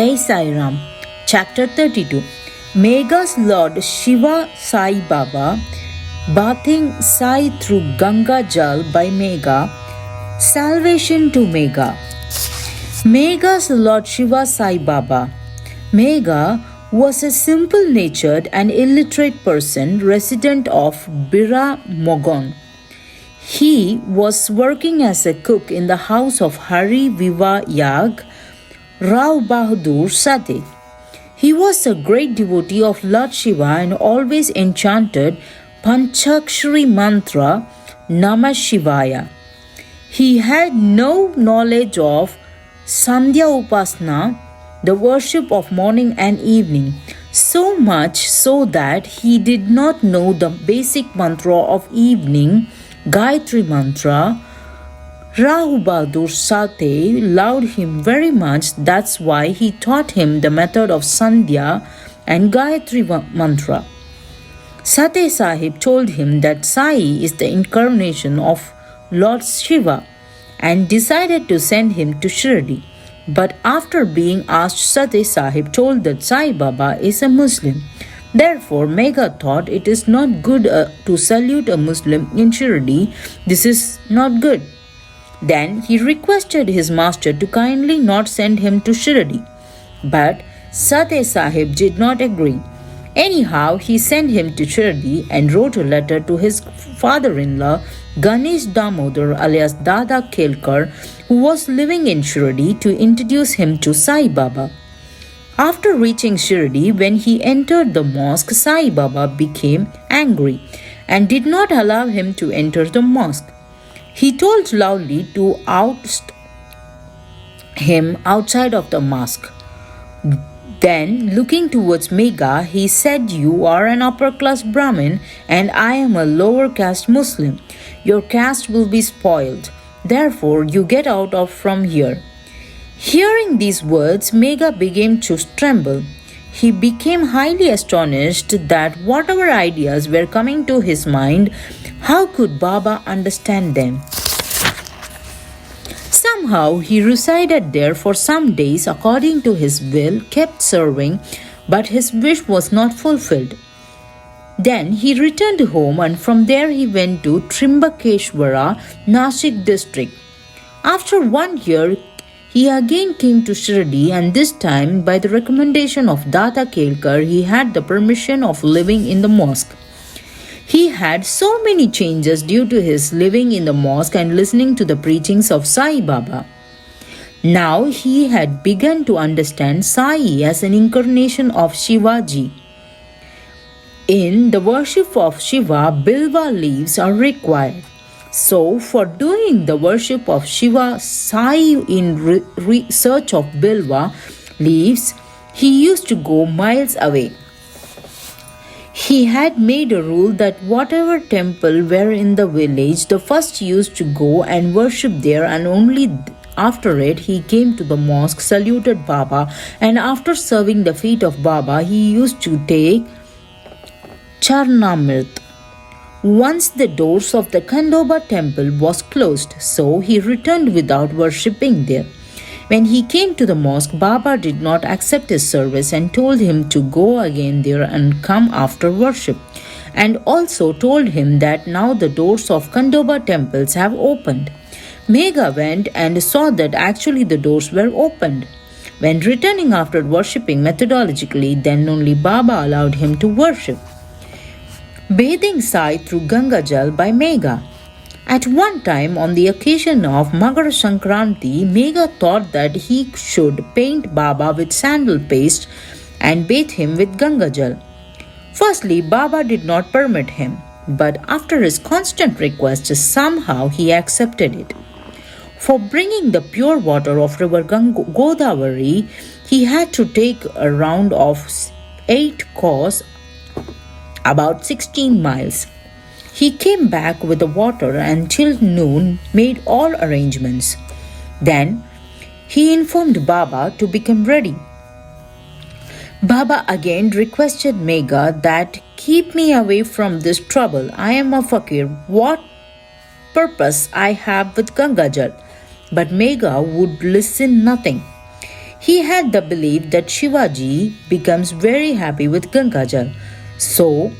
Jai Sai Ram, Chapter 32. Megha's Lord Shiva Sai Baba, bathing Sai through Ganga Jal by Megha, salvation to Megha. Megha's Lord Shiva Sai Baba. Megha was a simple-natured and illiterate person resident of Bira Mogon. He was working as a cook in the house of Hari Viva Yag, Rao Bahadur Sade. He was a great devotee of Lord Shiva and always enchanted Panchakshari mantra Namah Shivaya. He had no knowledge of Sandhya Upasana, the worship of morning and evening, so much so that he did not know the basic mantra of evening, Gayatri mantra. Rao Bahadur Sate loved him very much, that's why he taught him the method of Sandhya and Gayatri mantra. Sate Sahib told him that Sai is the incarnation of Lord Shiva and decided to send him to Shirdi. But after being asked, Sate Sahib told that Sai Baba is a Muslim. Therefore, Megha thought it is not good to salute a Muslim in Shirdi. This is not good. Then he requested his master to kindly not send him to Shirdi. But Sate Sahib did not agree. Anyhow, he sent him to Shirdi and wrote a letter to his father-in-law, Ganesh Damodar alias Dada Kelkar, who was living in Shirdi, to introduce him to Sai Baba. After reaching Shirdi, when he entered the mosque, Sai Baba became angry and did not allow him to enter the mosque. He told loudly to oust him outside of the mosque. Then, looking towards Megha, he said, "You are an upper-class Brahmin and I am a lower-caste Muslim. Your caste will be spoiled. Therefore, you get out of from here." Hearing these words, Megha began to tremble. He became highly astonished that whatever ideas were coming to his mind, how could Baba understand them? Somehow he resided there for some days according to his will, kept serving, but his wish was not fulfilled. Then he returned home and from there he went to Trimbakeshwara, Nashik district. After 1 year, he again came to Shirdi and this time, by the recommendation of Dada Kelkar, he had the permission of living in the mosque. He had so many changes due to his living in the mosque and listening to the preachings of Sai Baba. Now he had begun to understand Sai as an incarnation of Shivaji. In the worship of Shiva, Bilva leaves are required. So, for doing the worship of Shiva, Sai in search of Bilva leaves, he used to go miles away. He had made a rule that whatever temple were in the village, the first used to go and worship there, and only after it he came to the mosque, saluted Baba, and after serving the feet of Baba, he used to take Charnamrit. Once the doors of the Khandoba temple was closed, so he returned without worshipping there. When he came to the mosque, Baba did not accept his service and told him to go again there and come after worship, and also told him that now the doors of Khandoba temples have opened. Megha went and saw that actually the doors were opened. When returning after worshipping methodologically, then only Baba allowed him to worship. Bathing Sai through Ganga Jal by Megha. At one time, on the occasion of Makara Sankranti, Megha thought that he should paint Baba with sandal paste and bathe him with Ganga Jal. Firstly, Baba did not permit him, but after his constant requests, somehow he accepted it. For bringing the pure water of river Godavari, he had to take a round of 8 kos, about 16 miles. He came back with the water and till noon made all arrangements. Then he informed Baba to become ready. Baba again requested Megha that keep me away from this trouble. I am a fakir. What purpose I have with Ganga Jal? But Megha would listen nothing. He had the belief that Shivaji becomes very happy with Gangajal. So,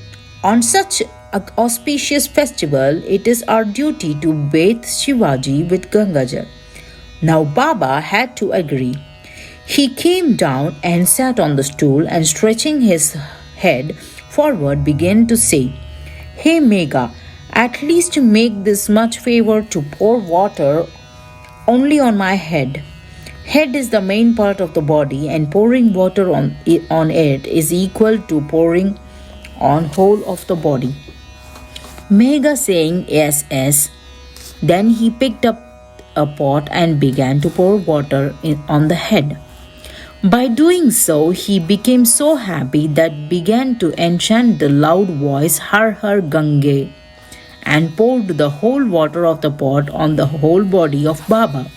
on such an auspicious festival, it is our duty to bathe Shivaji with Gangajal. Now Baba had to agree. He came down and sat on the stool and stretching his head forward began to say, Hey Mega, at least make this much favor to pour water only on my head. Head is the main part of the body and pouring water on it is equal to pouring on whole of the body. Mega saying yes, yes. Then he picked up a pot and began to pour water on the head. By doing so, he became so happy that began to enchant the loud voice Har Har Gange and poured the whole water of the pot on the whole body of Baba.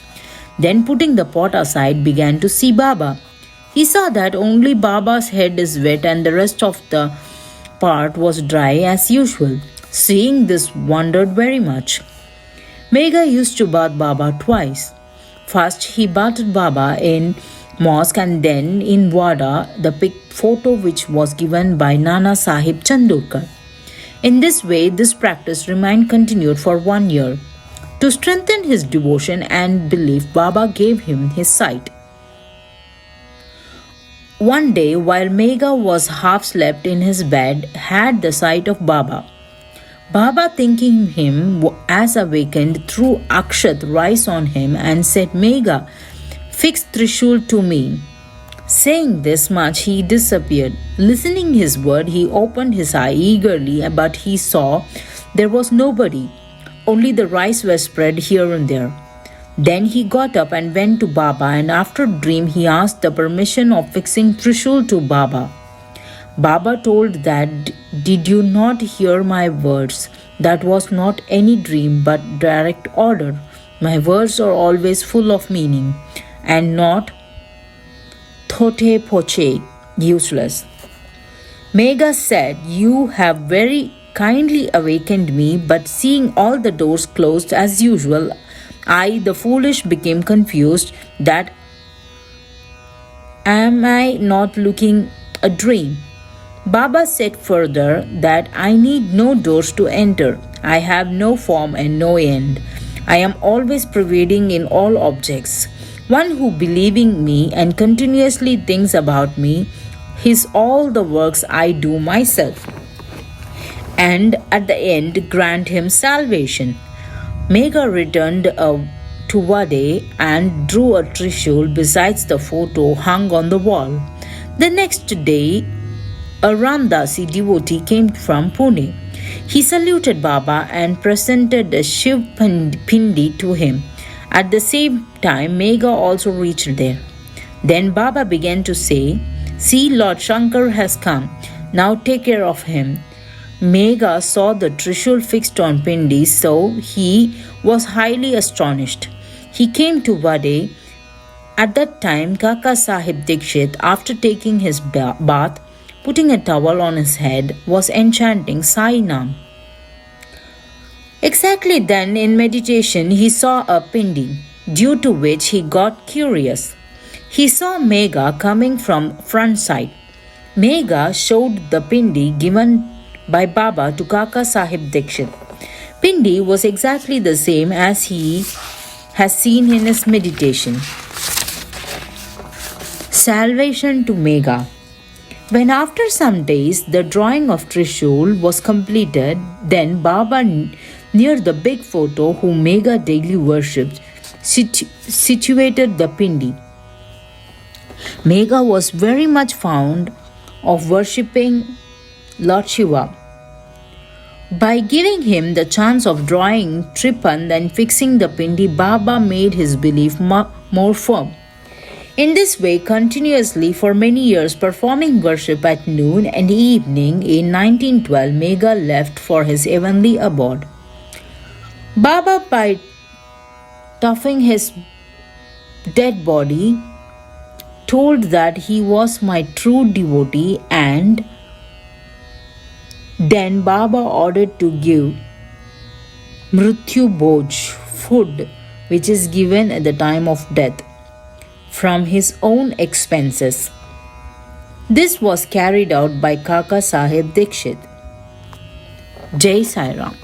Then putting the pot aside began to see Baba. He saw that only Baba's head is wet and the rest of the part was dry as usual. Seeing this wondered very much. Mega used to bath Baba twice. First he bathed Baba in mosque and then in Wada, the photo which was given by Nana Sahib Chandorkar. In this way, this practice remained continued for 1 year. To strengthen his devotion and belief, Baba gave him his sight. One day, while Mega was half slept in his bed, had the sight of Baba. Baba, thinking him as awakened, threw Akshat rice on him and said, Mega, fix Trishul to me. Saying this much, he disappeared. Listening his word, he opened his eye eagerly, but he saw there was nobody. Only the rice was spread here and there. Then he got up and went to Baba, and after a dream, he asked the permission of fixing Trishul to Baba. Baba told that, Did you not hear my words? That was not any dream but direct order. My words are always full of meaning and not thote poche, useless. Mega said, You have very kindly awakened me, but seeing all the doors closed as usual, I, the foolish, became confused that am I not looking a dream? Baba said further that I need no doors to enter. I have no form and no end. I am always pervading in all objects. One who believing me and continuously thinks about me, is all the works I do myself. And at the end grant him salvation. Mega returned to Vade and drew a trishul besides the photo hung on the wall. The next day, a Ramdasi devotee came from Pune. He saluted Baba and presented a Shiv Pindi to him. At the same time, Mega also reached there. Then Baba began to say, See, Lord Shankar has come. Now take care of him. Mega saw the trishul fixed on Pindi, so he was highly astonished. He came to Vade. At that time, Kaka Sahib Dikshit, after taking his bath, putting a towel on his head, was enchanting Sai Nam. Exactly then, in meditation, he saw a Pindi, due to which he got curious. He saw Mega coming from front side. Mega showed the Pindi given by Baba to Kaka Sahib Dikshit. Pindi was exactly the same as he has seen in his meditation. Salvation to Mega. When after some days the drawing of Trishul was completed, then Baba near the big photo whom Mega daily worshipped situated the Pindi. Mega was very much fond of worshipping Lord Shiva. By giving him the chance of drawing Tripand and fixing the Pindi, Baba made his belief more firm. In this way, continuously for many years, performing worship at noon and evening, in 1912, Mega left for his heavenly abode. Baba, by toughing his dead body, told that he was my true devotee, and then Baba ordered to give Mrityu Bhoj, food which is given at the time of death. from his own expenses. This was carried out by Kaka Sahib Dikshit. Jai Sai Ram.